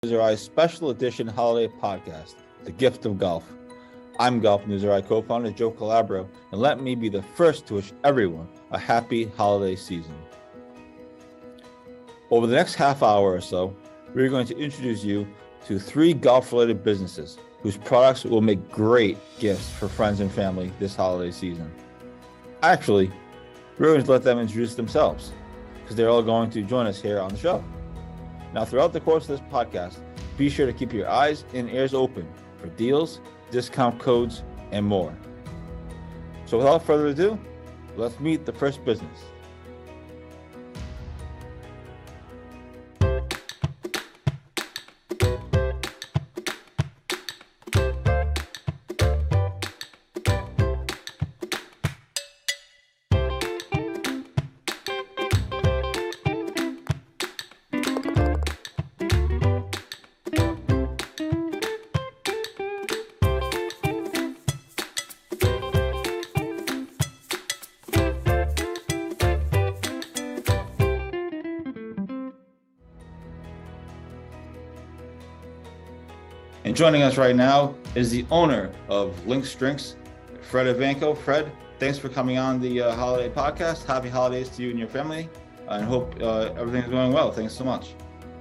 Newseri's special edition holiday podcast, The Gift of Golf. I'm Golf Newseri co-founder Joe Calabro, and let me be the first to wish everyone a happy holiday season. Over the next half hour or so, we're going to introduce you to 3 golf-related businesses whose products will make great gifts for friends and family this holiday season. Actually, we're going to let them introduce themselves, because they're all going to join us here on the show. Now, throughout the course of this podcast, be sure to keep your eyes and ears open for deals, discount codes, and more. So without further ado, let's meet the first business. And joining us right now is the owner of Lynx Drinks, Fred Ivanko. Fred, thanks for coming on the holiday podcast. Happy holidays to you and your family, and hope everything's going well. Thanks so much.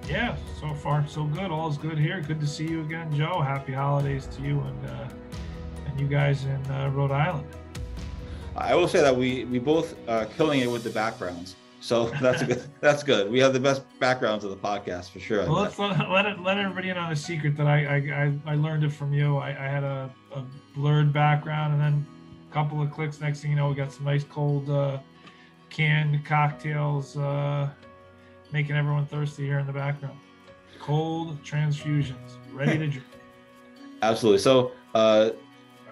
Yeah, so far so good. All is good here. Good to see you again, Joe. Happy holidays to you and you guys in Rhode Island. I will say that we both are killing it with the backgrounds. So that's good. We have the best backgrounds of the podcast for sure. Well, let's let everybody in on a secret that I learned it from you. I had a blurred background, and then a couple of clicks. Next thing you know, we got some nice cold canned cocktails, making everyone thirsty here in the background. Cold transfusions, ready to drink. Absolutely. So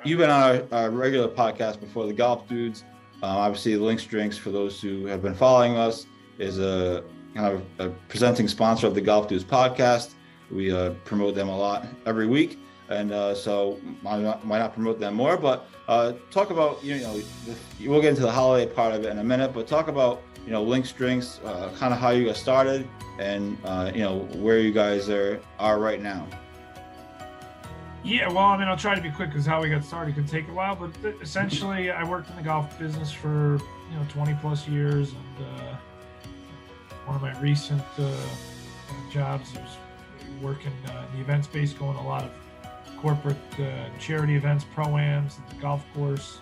you've been on our regular podcast before, the Golf Dudes. Obviously, Lynx Drinks, for those who have been following us, is a kind of a presenting sponsor of the Golf Dudes podcast. We promote them a lot every week, and so why not promote them more? But talk about, we'll get into the holiday part of it in a minute, but talk about, Lynx Drinks, kind of how you got started, and where you guys are right now. Yeah, well, I'll try to be quick because how we got started could take a while, but essentially I worked in the golf business for 20 plus years, and one of my recent jobs was working in the event space, going to a lot of corporate charity events, pro-ams at the golf course.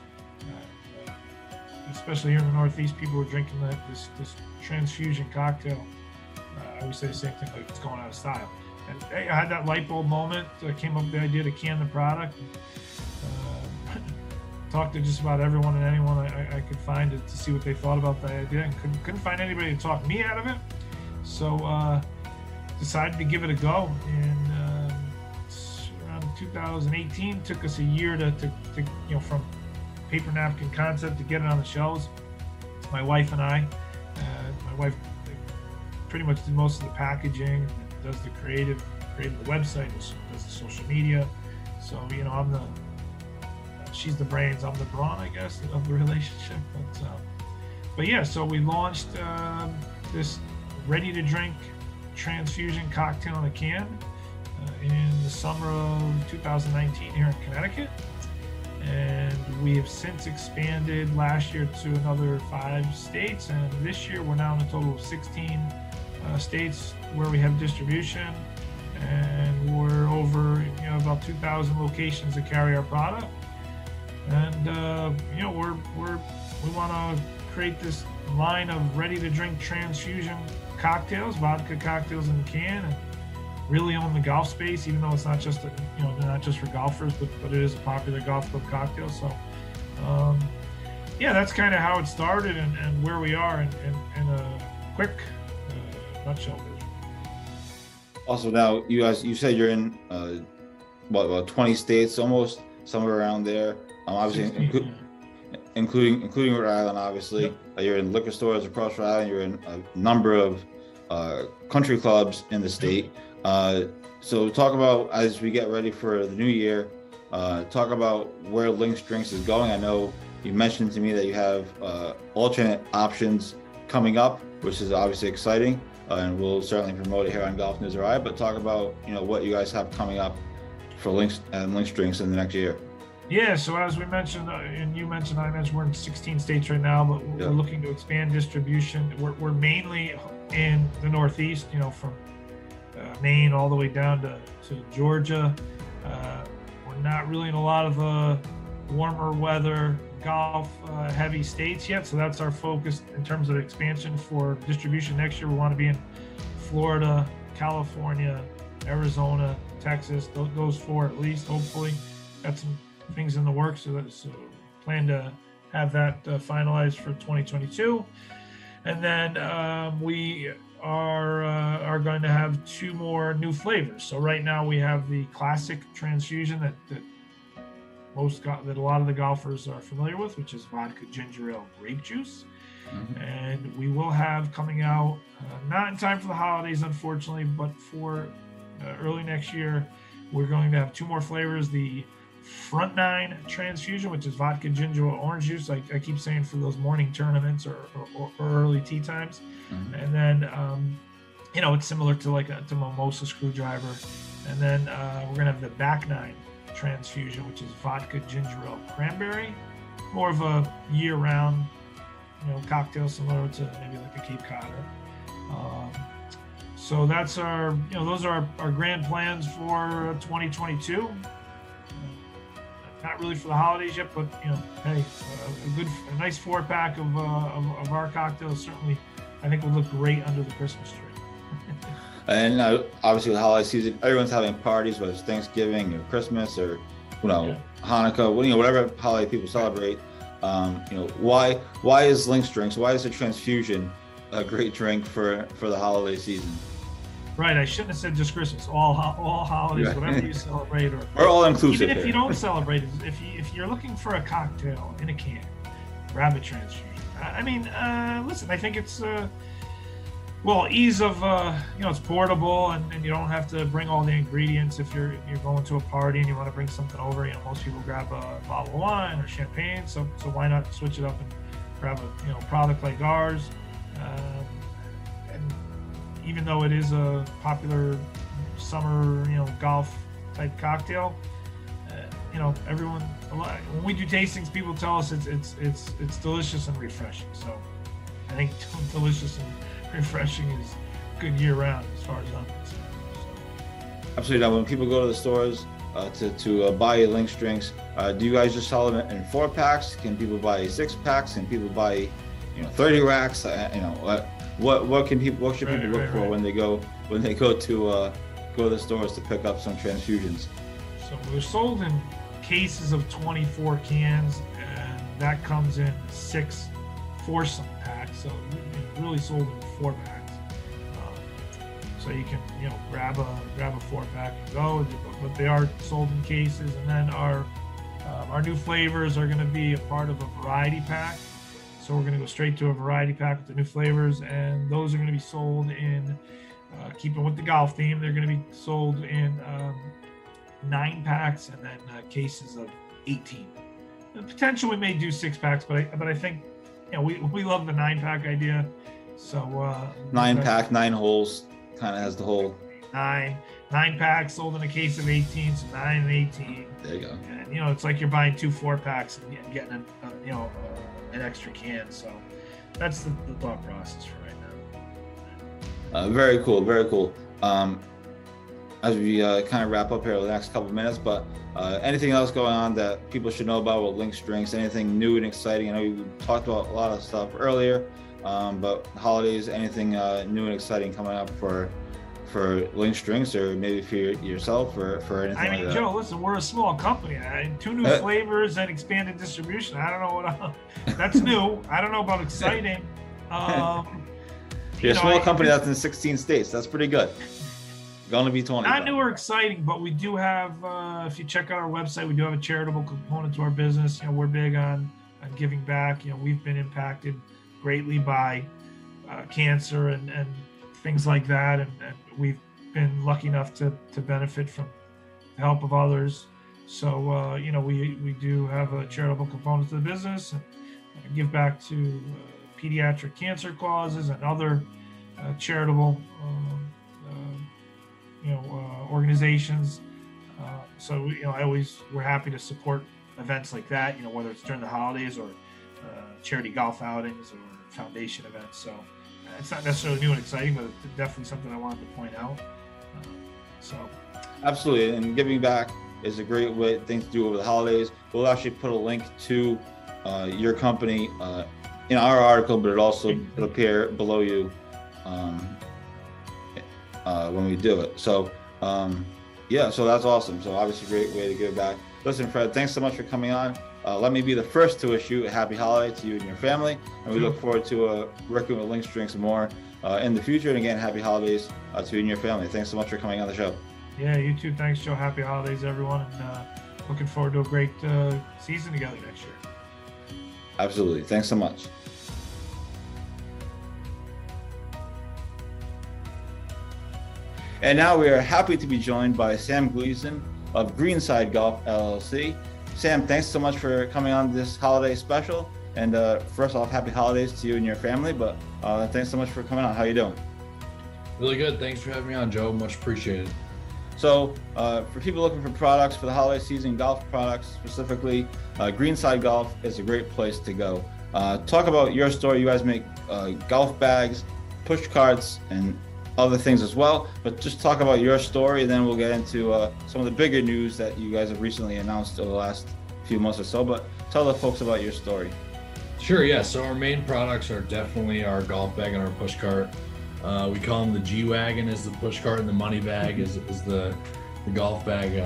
Especially here in the Northeast, people were drinking this transfusion cocktail. I always say the same thing, like it's going out of style. And I had that light bulb moment. I came up with the idea to can the product. Talked to just about everyone and anyone I could find to see what they thought about the idea, and couldn't find anybody to talk me out of it. So decided to give it a go. And around 2018, took us a year to from paper napkin concept to get it on the shelves. My wife and I. My wife pretty much did most of the packaging. Does the created the website, does the social media. So she's the brains, I'm the brawn, I guess, of the relationship. But yeah, so we launched this ready to drink transfusion cocktail in a can in the summer of 2019 here in Connecticut, and we have since expanded last year to another 5 states, and this year we're now in a total of 16 states where we have distribution, and we're over about 2,000 locations that carry our product. And we want to create this line of ready to drink transfusion cocktails, vodka cocktails in a can, and really own the golf space, even though it's not just they're not just for golfers, but it is a popular golf club cocktail. So that's kind of how it started and where we are in a quick nutshell vision. Also, now you said you're in about 20 states, almost, somewhere around there. Obviously, 16, including Rhode Island. Obviously, yep. You're in liquor stores across Rhode Island. You're in a number of country clubs in the state. So, talk about, as we get ready for the new year. Talk about where Lynx Drinks is going. I know you mentioned to me that you have alternate options coming up, which is obviously exciting. and we'll certainly promote it here on Golf News RI. But talk about what you guys have coming up for Links and Links Drinks in the next year. Yeah, so as we mentioned, and you mentioned, I mentioned, we're in 16 states right now, but we're looking to expand distribution. We're mainly in the Northeast, from Maine all the way down to Georgia. We're not really in a lot of warmer weather golf heavy states yet, so that's our focus in terms of expansion for distribution next year. We want to be in Florida, California, Arizona, Texas, those 4 at least, hopefully. Got some things in the works, so plan to have that finalized for 2022. And then we are going to have 2 more new flavors. So right now we have the classic transfusion that a lot of the golfers are familiar with, which is vodka ginger ale grape juice. Mm-hmm. And we will have coming out, not in time for the holidays, unfortunately, but for early next year, we're going to have 2 more flavors. The Front 9 transfusion, which is vodka ginger ale orange juice, like I keep saying, for those morning tournaments or early tea times. Mm-hmm. And then, it's similar to like a mimosa screwdriver. And then we're going to have the Back 9 transfusion, which is vodka ginger ale cranberry, more of a year-round cocktail, similar to maybe like a Cape Codder. So that's our those are our grand plans for 2022. Not really for the holidays yet, but hey, a nice 4-pack of our cocktails certainly I think would look great under the Christmas tree. And obviously the holiday season, everyone's having parties, whether it's Thanksgiving or Christmas or Hanukkah, whatever holiday people celebrate. Why is Links Drinks? Why is the transfusion a great drink for the holiday season? Right, I shouldn't have said just Christmas. All holidays, right. Whatever you celebrate, or all inclusive. Even if you don't celebrate it, if you're looking for a cocktail in a can, grab a transfusion. I mean, listen, I think it's ease of it's portable and you don't have to bring all the ingredients if you're going to a party and you want to bring something over. Most people grab a bottle of wine or champagne, so why not switch it up and grab a product like ours. And even though it is a popular summer golf type cocktail, everyone, when we do tastings, people tell us it's delicious and refreshing. So I think delicious and refreshing is good year round as far as I'm concerned. Absolutely. Now, when people go to the stores to buy Links Drinks, do you guys just sell them in 4-packs? Can people buy 6-packs? Can people buy 30 racks? What should people look for when they go to the stores to pick up some transfusions? So they're sold in cases of 24 cans, and that comes in 6 foursome packs. So really sold in 4-packs. So you can grab a 4-pack and go, but they are sold in cases. And then our new flavors are going to be a part of a variety pack. So we're going to go straight to a variety pack with the new flavors, and those are going to be sold in, keeping with the golf theme, they're going to be sold in 9-packs and then cases of 18. The potential we may do 6-packs, but I think we love the 9-pack idea. So 9-pack, 9 holes, kind of has the whole 9 packs sold in a case of 18, so 9 and 18. There you go. And it's like you're buying 2 4-packs and getting an extra can. So that's the thought process for right now. Very cool, very cool. As we kind of wrap up here the next couple of minutes, but anything else going on that people should know about with Links Drinks? Anything new and exciting? I know we talked about a lot of stuff earlier, but holidays, anything new and exciting coming up for Links Drinks, or maybe for yourself, or for anything like that? Joe, listen, we're a small company. 2 new flavors and expanded distribution. I don't know what that's new. I don't know about exciting. You're a small company that's in 16 states. That's pretty good. Going to be 20. Not new or exciting, but we do have, if you check out our website, we do have a charitable component to our business. We're big on giving back. We've been impacted greatly by cancer and things like that, and we've been lucky enough to benefit from the help of others. So we do have a charitable component to the business and give back to pediatric cancer causes and other charitable organizations. So we're happy to support events like that, whether it's during the holidays or charity golf outings or foundation events. So it's not necessarily new and exciting, but it's definitely something I wanted to point out. Absolutely, and giving back is a great thing to do over the holidays. We'll actually put a link to your company in our article, but it'll appear below you when we do it. So so that's awesome. So obviously, great way to give back. Listen, Fred, thanks so much for coming on. Let me be the first to wish you a happy holiday to you and your family, and we look forward to working with Links Drinks more in the future. And again, happy holidays to you and your family. Thanks so much for coming on the show. Yeah, you too. Thanks, Joe. Happy holidays, everyone, and looking forward to a great season together next year. Absolutely. Thanks so much. And now we are happy to be joined by Sam Gleason of Greenside Golf LLC. Sam, thanks so much for coming on this holiday special. And first off, happy holidays to you and your family. But thanks so much for coming on. How you doing? Really good. Thanks for having me on, Joe. Much appreciated. So for people looking for products for the holiday season, golf products specifically, Greenside Golf is a great place to go. Talk about your store. You guys make golf bags, push carts, and other things as well. But just talk about your story, and then we'll get into some of the bigger news that you guys have recently announced over the last few months or so. But tell the folks about your story. Sure, yeah. So our main products are definitely our golf bag and our push cart. We call them the G-Wagon is the push cart, and the money bag is the golf bag.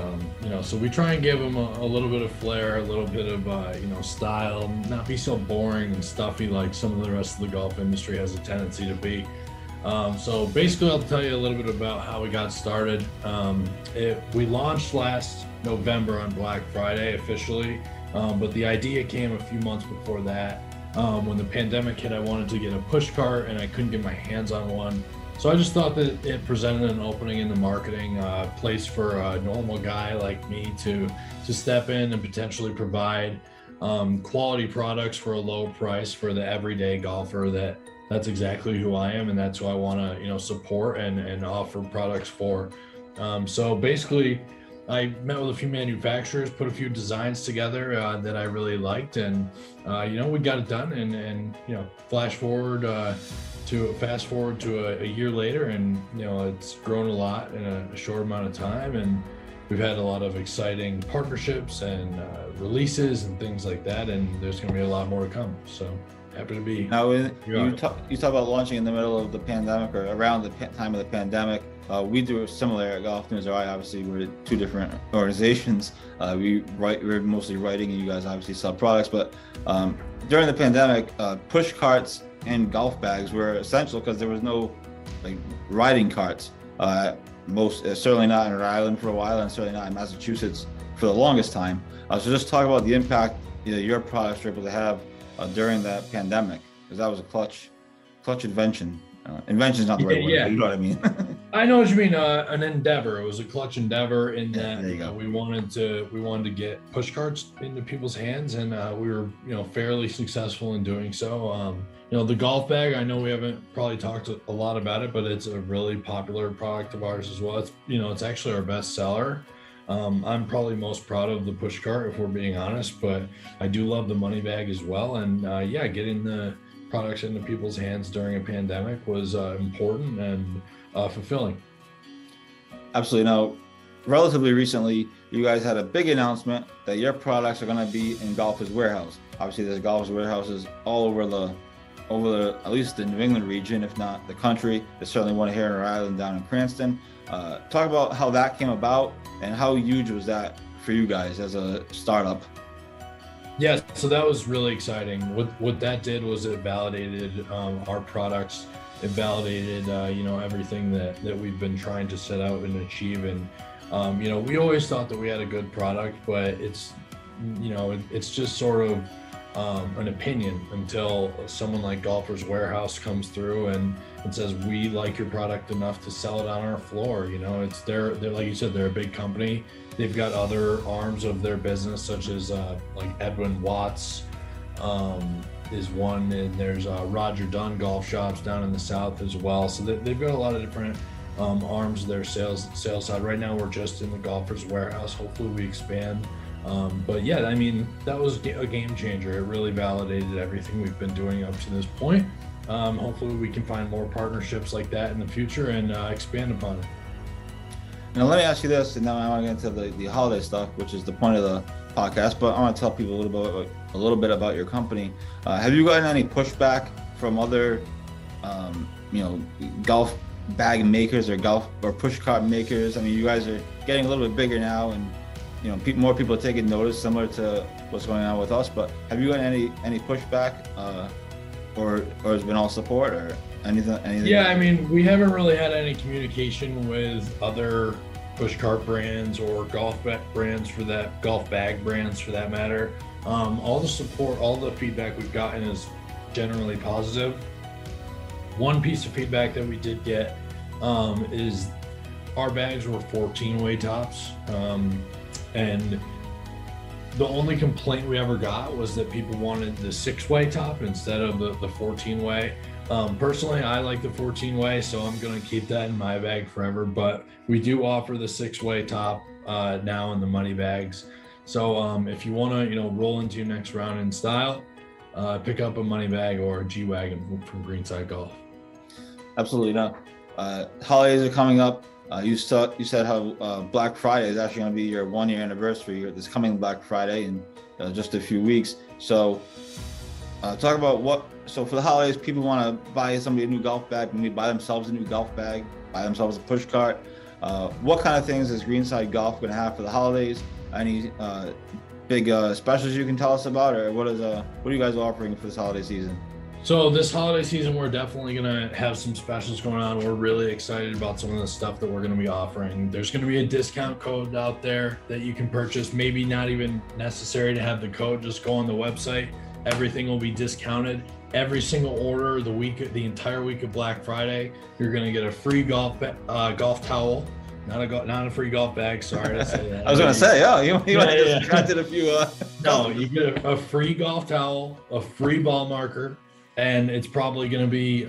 So we try and give them a little bit of flair, a little bit of style, not be so boring and stuffy like some of the rest of the golf industry has a tendency to be. So basically, I'll tell you a little bit about how we got started. We launched last November on Black Friday officially, but the idea came a few months before that. When the pandemic hit, I wanted to get a push cart and I couldn't get my hands on one. So I just thought that it presented an opening in the marketing place for a normal guy like me to step in and potentially provide quality products for a low price for the everyday golfer. That's exactly who I am, and that's who I want to support and offer products for. So basically, I met with a few manufacturers, put a few designs together that I really liked, and we got it done. And fast forward to a year later, and it's grown a lot in a short amount of time, and we've had a lot of exciting partnerships and releases and things like that, and there's going to be a lot more to come. So happy to be. Now, you talk about launching in the middle of the pandemic or around the time of the pandemic. We do similar at Golf News. Obviously, we're two different organizations. We're mostly writing, and you guys obviously sell products. But during the pandemic, push carts and golf bags were essential because there was no riding carts. Certainly not in Rhode Island for a while, and certainly not in Massachusetts for the longest time. So just talk about the impact your products were able to have during that pandemic, because that was a clutch invention. Invention is not the right word, but you know what I mean. I know what you mean. An endeavor. It was a clutch endeavor in that we wanted to get push carts into people's hands, and we were fairly successful in doing so. The golf bag, I know we haven't probably talked a lot about it, but it's a really popular product of ours as well. It's actually our best seller. I'm probably most proud of the push cart, if we're being honest, but I do love the money bag as well. And getting the products into people's hands during a pandemic was important and fulfilling. Absolutely. Now, relatively recently, you guys had a big announcement that your products are going to be in Golfers Warehouse. Obviously, there's Golfers Warehouses all over at least the New England region, if not the country. There's certainly one here in Rhode Island down in Cranston. Talk about how that came about and how huge was that for you guys as a startup? Yeah, so that was really exciting. What that did was it validated our products. It validated, everything that we've been trying to set out and achieve. And, we always thought that we had a good product, but it's just sort of an opinion until someone like Golfers Warehouse comes through and says, we like your product enough to sell it on our floor. They're like you said, they're a big company. They've got other arms of their business, such as like Edwin Watts, is one, and there's Roger Dunn Golf Shops down in the south as well. So they've got a lot of different arms of their sales side. Right now we're just in the Golfers Warehouse. Hopefully we expand. But yeah, I mean, that was a game changer. It really validated everything we've been doing up to this point. Hopefully we can find more partnerships like that in the future and expand upon it. Now let me ask you this, and now I want to get into the holiday stuff, which is the point of the podcast. But I want to tell people a little bit about your company. Have you gotten any pushback from other, golf bag makers or push cart makers? I mean, you guys are getting a little bit bigger now, and more people are taking notice, similar to what's going on with us. But have you gotten any pushback, or has it been all support or anything? Yeah, I mean, we haven't really had any communication with other push cart brands or golf bag brands for that matter. All the support, all the feedback we've gotten is generally positive. One piece of feedback that we did get is our bags were 14-way tops, and the only complaint we ever got was that people wanted the 6-way top instead of the 14-way. Personally, I like the 14-way, so I'm going to keep that in my bag forever, but we do offer the 6-way top now in the money bags. So if you want to, roll into your next round in style, pick up a money bag or a G-Wagon from Greenside Golf. Absolutely. No. Holidays are coming up. You said how Black Friday is actually going to be your 1-year anniversary this coming Black Friday in just a few weeks. So talk about so for the holidays, people want to buy somebody a new golf bag, maybe buy themselves a new golf bag, buy themselves a push cart. What kind of things is Greenside Golf going to have for the holidays? Any big specials you can tell us about, or what are you guys offering for this holiday season? So this holiday season, we're definitely going to have some specials going on. We're really excited about some of the stuff that we're going to be offering. There's going to be a discount code out there that you can purchase. Maybe not even necessary to have the code, just go on the website. Everything will be discounted. Every single order the entire week of Black Friday, you're going to get a free golf towel. Not a free golf bag. Sorry to say that. I was going to say, you might have just granted a few. No, you get a free golf towel, a free ball marker, and it's probably going to be,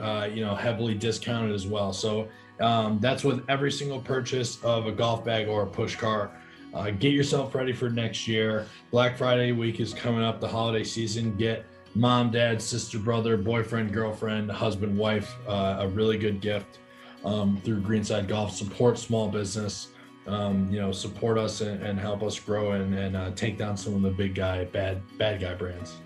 heavily discounted as well. So that's with every single purchase of a golf bag or a push cart. Get yourself ready for next year. Black Friday week is coming up. The holiday season. Get mom, dad, sister, brother, boyfriend, girlfriend, husband, wife a really good gift through Greenside Golf. Support small business. Support us and help us grow and take down some of the big bad guy brands.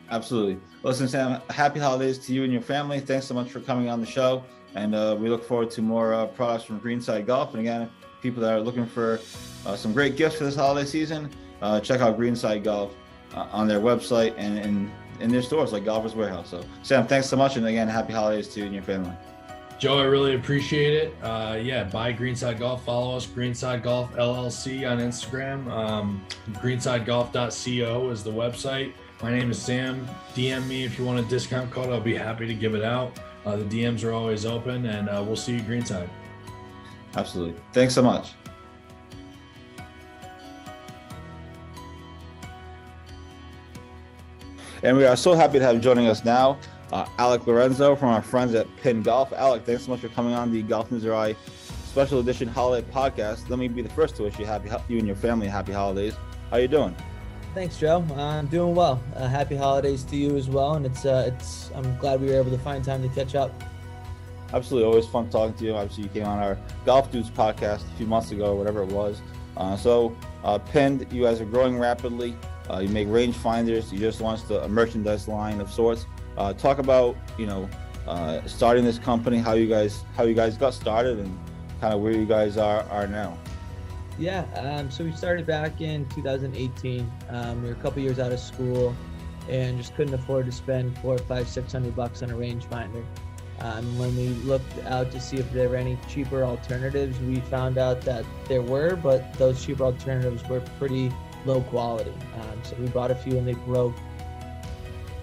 Absolutely. Listen, Sam, happy holidays to you and your family. Thanks so much for coming on the show. And we look forward to more products from Greenside Golf. And again, people that are looking for some great gifts for this holiday season, check out Greenside Golf on their website and in their stores like Golfers Warehouse. So, Sam, thanks so much. And again, happy holidays to you and your family. Joe, I really appreciate it. Buy Greenside Golf. Follow us, Greenside Golf LLC on Instagram. GreensideGolf.co is the website. My name is Sam. DM me if you want a discount code. I'll be happy to give it out. The DMs are always open, and we'll see you at Greenside. Absolutely. Thanks so much. And we are so happy to have joining us now Alec Lorenzo from our friends at Pin Golf. Alec, thanks so much for coming on the Golf News RI Special Edition Holiday Podcast. Let me be the first to wish you and your family happy holidays. How you doing? Thanks, Joe. I'm doing well. Happy holidays to you as well. And I'm glad we were able to find time to catch up. Absolutely. Always fun talking to you. Obviously, you came on our Golf Dudes podcast a few months ago, or whatever it was. Pinned, you guys are growing rapidly. You make range finders. You just launched a merchandise line of sorts. Talk about, starting this company, how you guys got started and kind of where you guys are now. Yeah, so we started back in 2018. We were a couple years out of school and just couldn't afford to spend $400, $500, $600 on a rangefinder. When we looked out to see if there were any cheaper alternatives, we found out that there were, but those cheaper alternatives were pretty low quality. So we bought a few and they broke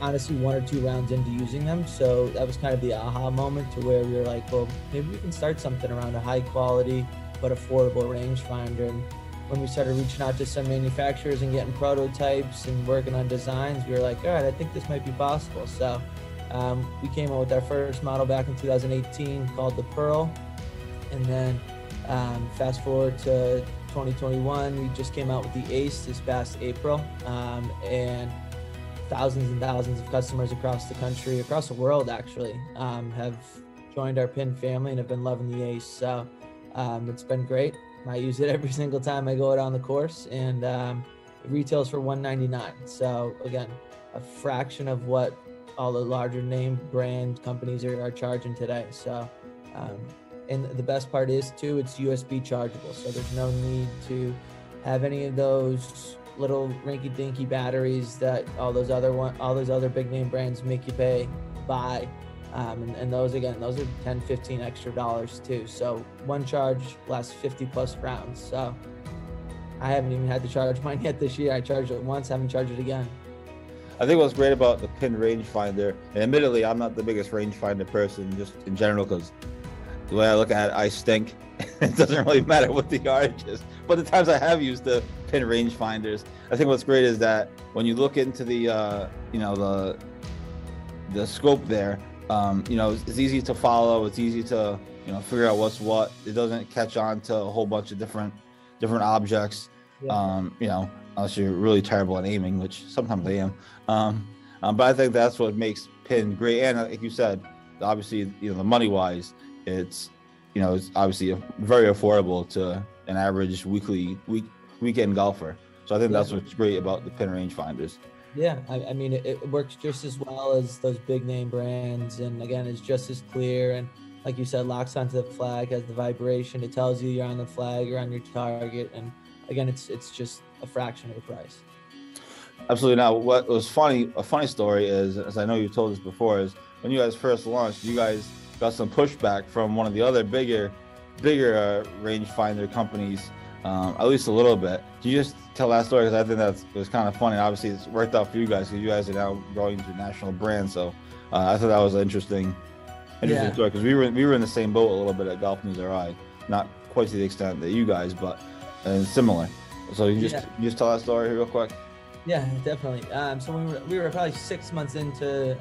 honestly 1 or 2 rounds into using them. So that was kind of the aha moment to where we were like, well, maybe we can start something around a high quality but affordable rangefinder. And when we started reaching out to some manufacturers and getting prototypes and working on designs, we were like, all right, I think this might be possible. So we came out with our first model back in 2018 called the Pearl. And then fast forward to 2021, we just came out with the Ace this past April. And thousands and thousands of customers across the country, across the world actually, have joined our pin family and have been loving the Ace. So it's been great. I use it every single time I go out on the course, and it retails for $199. So again, a fraction of what all the larger name brand companies are charging today. So, and the best part is too, it's USB chargeable. So there's no need to have any of those little rinky-dinky batteries that all those other big name brands make you buy. And those, again, those are 10, 15 extra dollars too. So one charge lasts 50 plus rounds. So I haven't even had to charge mine yet this year. I charged it once, haven't charged it again. I think what's great about the pin rangefinder, and admittedly, I'm not the biggest rangefinder person just in general, because the way I look at it, I stink. It doesn't really matter what the yardage is. But the times I have used the pin rangefinders, I think what's great is that when you look into the, the scope there, it's easy to follow. It's easy to, figure out what's what. It doesn't catch on to a whole bunch of different objects. Yeah. Unless you're really terrible at aiming, which sometimes I am. But I think that's what makes pin great. And like you said, obviously, the money wise, it's obviously very affordable to an average weekend golfer. So I think that's what's great about the pin rangefinders. Yeah, I mean, it works just as well as those big name brands, and again, it's just as clear. And like you said, locks onto the flag, has the vibration. It tells you you're on the flag, you're on your target, and again, it's just a fraction of the price. Absolutely. Now, what was a funny story is, as I know you told us before, is when you guys first launched, you guys got some pushback from one of the other bigger rangefinder companies, at least a little bit. Can you just tell that story? Because I think it was kind of funny. Obviously, it's worked out for you guys because you guys are now growing into national brand. So I thought that was an interesting story, because we were in the same boat a little bit at Golf News RI, not quite to the extent that you guys, but similar. So you just tell that story real quick. Yeah, definitely. So we were probably 6 months into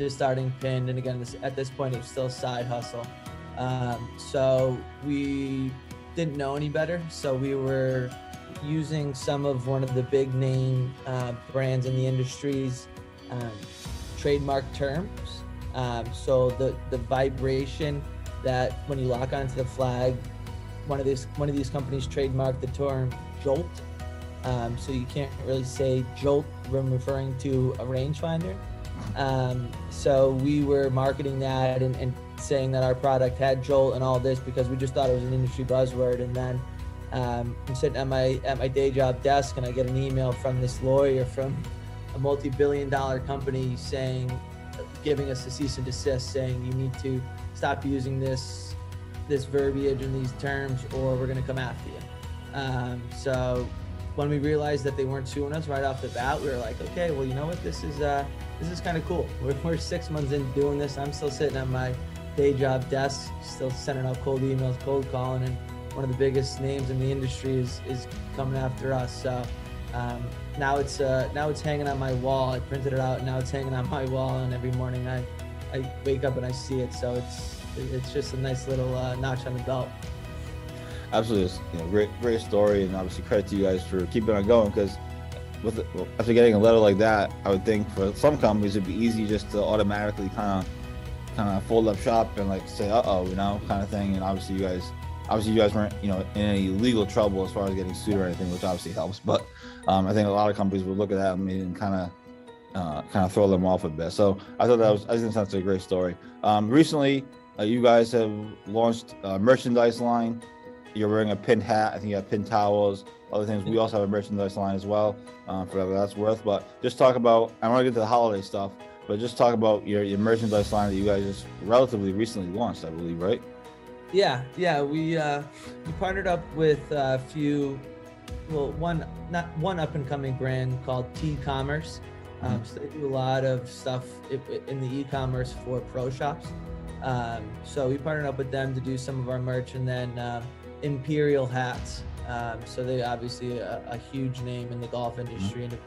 starting Pin, and again, at this point, it was still a side hustle. So we didn't know any better. So we were using some of one of the big name brands in the industry's trademark terms. So the vibration that when you lock onto the flag, one of these companies trademarked the term jolt. So you can't really say jolt when referring to a rangefinder. So we were marketing that and saying that our product had jolt and all this because we just thought it was an industry buzzword. And then I'm sitting at my day job desk, and I get an email from this lawyer from a multi-billion-dollar company giving us a cease and desist, saying you need to stop using this verbiage and these terms, or we're going to come after you. So when we realized that they weren't suing us right off the bat, we were like, okay, well, you know what? This is kind of cool. We're 6 months into doing this. I'm still sitting at my day job desk, still sending out cold emails, cold calling, and one of the biggest names in the industry is coming after us. So now it's hanging on my wall. I printed it out, and now it's hanging on my wall. And every morning I wake up and I see it. So it's just a nice little notch on the belt. Absolutely, great story, and obviously credit to you guys for keeping on going. Because after getting a letter like that, I would think for some companies it'd be easy just to automatically kind of fold up shop and like say kind of thing. And obviously you guys weren't in any legal trouble as far as getting sued or anything, which obviously helps. But I think a lot of companies would look at that and kind of throw them off a bit. So I think that's a great story. Recently, you guys have launched a merchandise line. You're wearing a pin hat. I think you have pin towels, other things. We also have a merchandise line as well, for whatever that's worth. But just talk about, I want to get to the holiday stuff, but just talk about your merchandise line that you guys just relatively recently launched, I believe, right? Yeah. We partnered up with a few, one up and coming brand called T-Commerce. So they do a lot of stuff in the e-commerce for pro shops. So we partnered up with them to do some of our merch, and then Imperial Hats So they obviously a huge name in the golf industry and have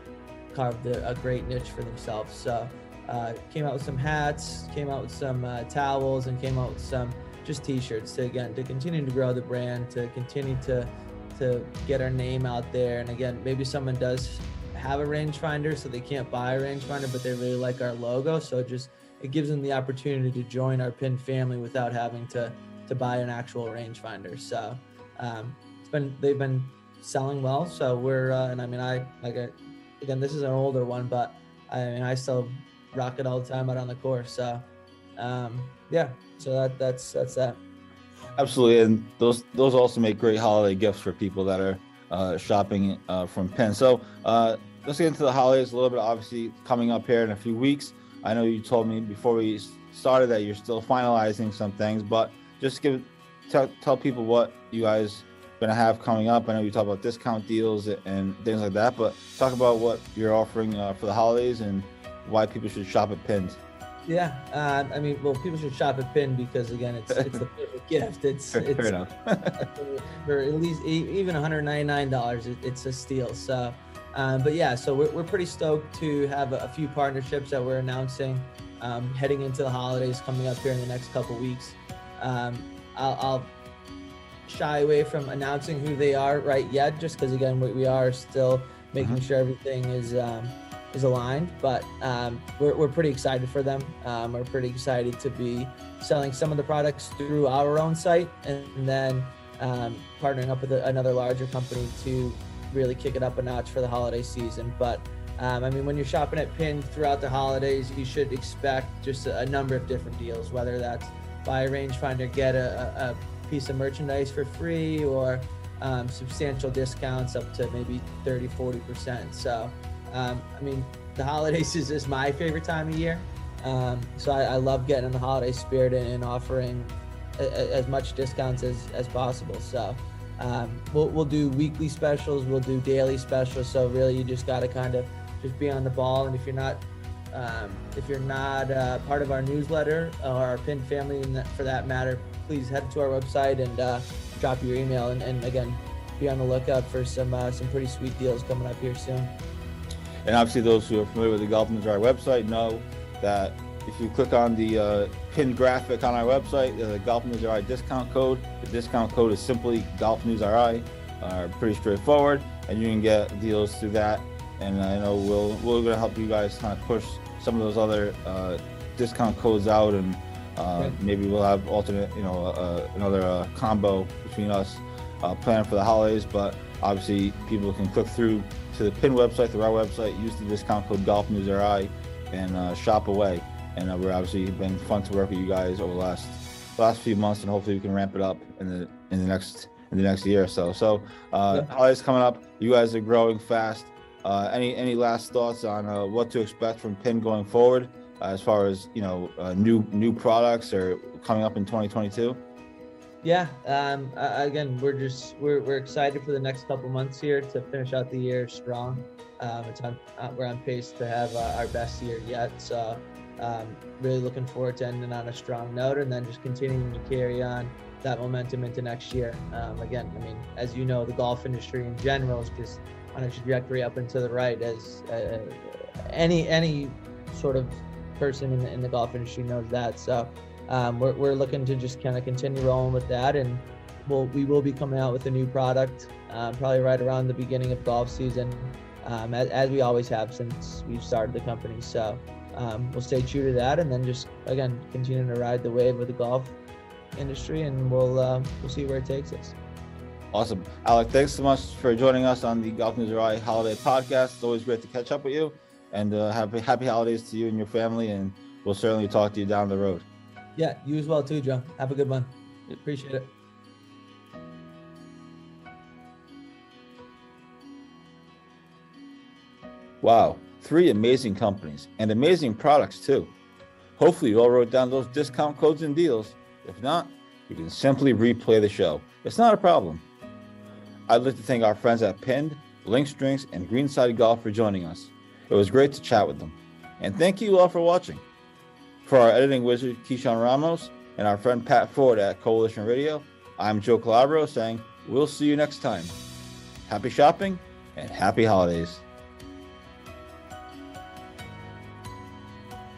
carved a great niche for themselves. So came out with some hats, came out with some towels, and came out with some just t-shirts to continue to grow the brand, to continue to get our name out there. And again, maybe someone does have a rangefinder, so they can't buy a rangefinder, but they really like our logo. So it gives them the opportunity to join our Pin family without having to buy an actual rangefinder. So they've been selling well. So we're and I mean, again, this is an older one, but I mean, I still rock it all the time out on the course. So yeah, so that's that. Absolutely, and those also make great holiday gifts for people that are shopping from Pin. So let's get into the holidays a little bit. Obviously, coming up here in a few weeks. I know you told me before we started that you're still finalizing some things, but just tell people what you guys are going to have coming up. I know you talk about discount deals and things like that, but talk about what you're offering for the holidays and why people should shop at Pins. Yeah, I mean, well, people should shop at Pin because again, it's the perfect gift. It's Fair enough. for at least even $199, it's a steal. So, but yeah, so we're pretty stoked to have a few partnerships that we're announcing heading into the holidays coming up here in the next couple weeks. I'll shy away from announcing who they are right yet, just because again, we are still making sure everything is aligned, but we're pretty excited for them. We're pretty excited to be selling some of the products through our own site, and then partnering up with another larger company to really kick it up a notch for the holiday season. But I mean, when you're shopping at Pin throughout the holidays, you should expect just a number of different deals, whether that's buy a rangefinder, get a piece of merchandise for free, or substantial discounts up to maybe 30-40%. So I mean, the holidays is my favorite time of year. So I love getting in the holiday spirit and offering as much discounts as possible. So we'll do weekly specials, we'll do daily specials. So really, you just got to kind of just be on the ball. And if you're not part of our newsletter or our Pin family, for that matter, please head to our website and drop your email. And again, be on the lookout for some pretty sweet deals coming up here soon. And obviously, those who are familiar with the Golf News RI website know that if you click on the Pin graphic on our website, the Golf News RI discount code, the discount code is simply Golf News RI. Pretty straightforward, and you can get deals through that. And I know we're going to help you guys kind of push some of those other discount codes out, and maybe we'll have alternate, another combo between us planned for the holidays. But obviously, people can click through to the Pin website, through our website, use the discount code Golf News RI, and shop away. And we're obviously been fun to work with you guys over the last few months, and hopefully we can ramp it up in the next year or so. So holidays coming up, you guys are growing fast. Any last thoughts on what to expect from Pin going forward, as far as new products or coming up in 2022? Yeah, again, we're excited for the next couple months here to finish out the year strong. We're on pace to have our best year yet, so really looking forward to ending on a strong note, and then just continuing to carry on that momentum into next year. Again, I mean, as you know, the golf industry in general is just on a trajectory up and to the right, as any sort of person in the golf industry knows that. So we're looking to just kind of continue rolling with that, and we will be coming out with a new product probably right around the beginning of golf season, as we always have since we've started the company. So we'll stay true to that, and then just again continue to ride the wave of the golf industry, and we'll see where it takes us. Awesome. Alec, thanks so much for joining us on the Golf News RI Holiday Podcast. It's always great to catch up with you, and happy holidays to you and your family, and we'll certainly talk to you down the road. Yeah, you as well too, Joe. Have a good one. Appreciate it. Wow, 3 amazing companies and amazing products too. Hopefully you all wrote down those discount codes and deals. If not, you can simply replay the show. It's not a problem. I'd like to thank our friends at Pinned, Links Drinks, and Greenside Golf for joining us. It was great to chat with them. And thank you all for watching. For our editing wizard, Keyshawn Ramos, and our friend Pat Ford at Coalition Radio, I'm Joe Calabro saying, we'll see you next time. Happy shopping and happy holidays.